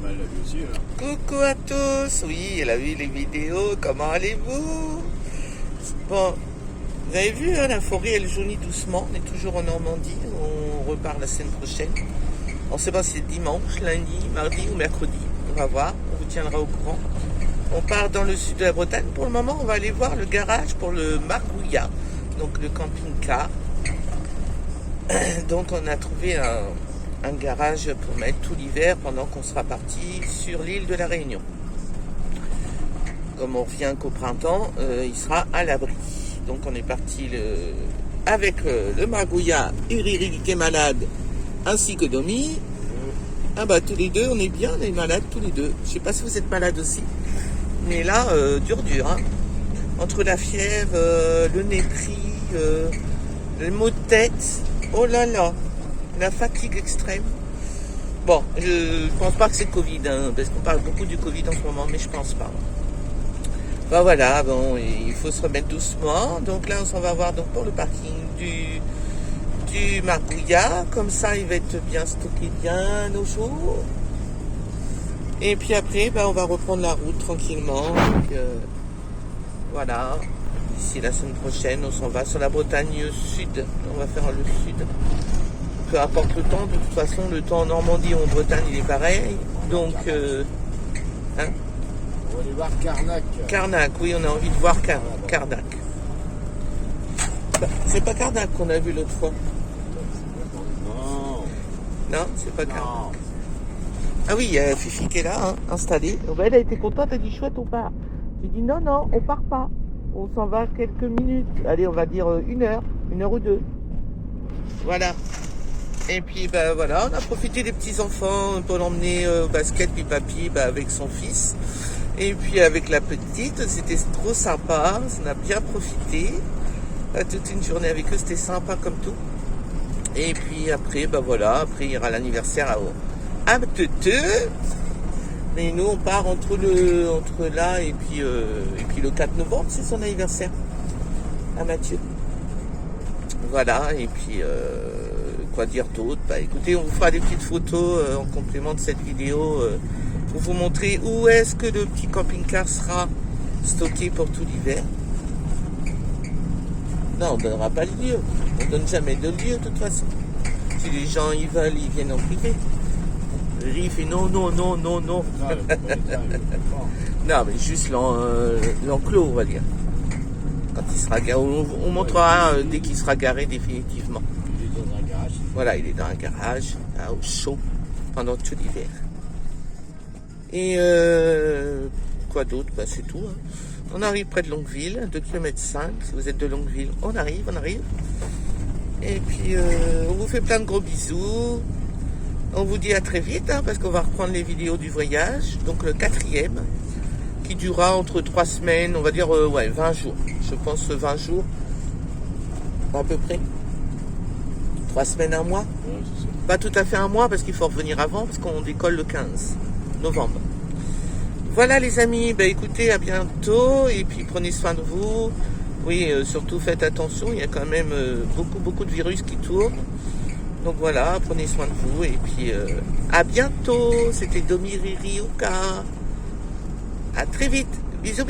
Bah, elle l'a vu aussi, là. Coucou à tous. Oui, elle a vu les vidéos. Comment allez-vous? Bon, vous avez vu, hein, la forêt, elle jaunit doucement. On est toujours en Normandie. On repart la semaine prochaine. On ne sait pas si c'est dimanche, lundi, mardi ou mercredi. On va voir. On vous tiendra au courant. On part dans le sud de la Bretagne. Pour le moment, on va aller voir le garage pour le Margouillat. Donc le camping-car. Donc on a trouvé un garage pour mettre tout l'hiver pendant qu'on sera parti sur l'île de la Réunion. Comme on revient qu'au printemps, il sera à l'abri. Donc on est parti avec le Margouillat, Uriri qui est malade, ainsi que Domi. Ah bah tous les deux, on est bien, on est malades tous les deux. Je sais pas si vous êtes malades aussi. Mais là, dur, hein. Entre la fièvre, le nez pris, le maux de tête, oh là là, la fatigue extrême. Bon, je pense pas que c'est Covid, hein, parce qu'on parle beaucoup du Covid en ce moment, mais je pense pas. Ben voilà, bon, il faut se remettre doucement. Donc là, on s'en va voir donc pour le parking du Margouillat. Comme ça, il va être bien stocké bien au jour. Et puis après, ben, on va reprendre la route tranquillement. Donc, voilà. D'ici la semaine prochaine, on s'en va sur la Bretagne sud. On va faire le sud. Peu importe le temps, de toute façon, le temps en Normandie ou en Bretagne, il est pareil. Donc, hein? On va aller voir Carnac. Carnac, oui, on a envie de voir Carnac. Bah, c'est pas Carnac qu'on a vu l'autre fois. Non. Non, c'est pas Carnac. Non. Ah oui, il y a Fifi qui est là, hein, installée. Oh, bah, elle a été contente, elle a dit chouette, on part. J'ai dit non, on part pas. On s'en va quelques minutes. Allez, on va dire 1 heure ou 2. Voilà. Et puis, bah voilà, on a profité des petits-enfants pour l'emmener au basket, puis papy, bah, avec son fils. Et puis avec la petite, c'était trop sympa, on a bien profité. Toute une journée avec eux, c'était sympa comme tout. Et puis après, bah voilà, après il y aura l'anniversaire à Mteteux. Mais nous, on part entre là et puis le 4 novembre, c'est son anniversaire à Mathieu. Voilà, et puis quoi dire d'autre? Bah écoutez, on vous fera des petites photos en complément de cette vidéo pour vous montrer où est-ce que le petit camping-car sera stocké pour tout l'hiver. Non, on ne donnera pas le lieu. On ne donne jamais de lieu de toute façon. Si les gens y veulent, ils viennent en privé. Lui, il fait non. Non, mais juste l'enclos, on va dire. Quand il sera garé, on montrera dès qu'il sera garé définitivement. Il est dans un garage. Voilà, il est dans un garage, là, au chaud, pendant tout l'hiver. Et quoi d'autre? Bah, c'est tout. Hein. On arrive près de Longueville, 2,5 km. Si vous êtes de Longueville, on arrive. Et puis, on vous fait plein de gros bisous. On vous dit à très vite, hein, parce qu'on va reprendre les vidéos du voyage. Donc le 4e, qui durera entre 3 semaines, on va dire 20 jours. Je pense 20 jours, à peu près. 3 semaines, 1 mois. Ouais, c'est ça. Pas tout à fait 1 mois, parce qu'il faut revenir avant, parce qu'on décolle le 15 novembre. Voilà les amis, bah écoutez, à bientôt, et puis prenez soin de vous. Oui, surtout faites attention, il y a quand même beaucoup de virus qui tournent. Donc voilà, prenez soin de vous, et puis à bientôt. C'était Domi Riri Ouka. À très vite, bisous.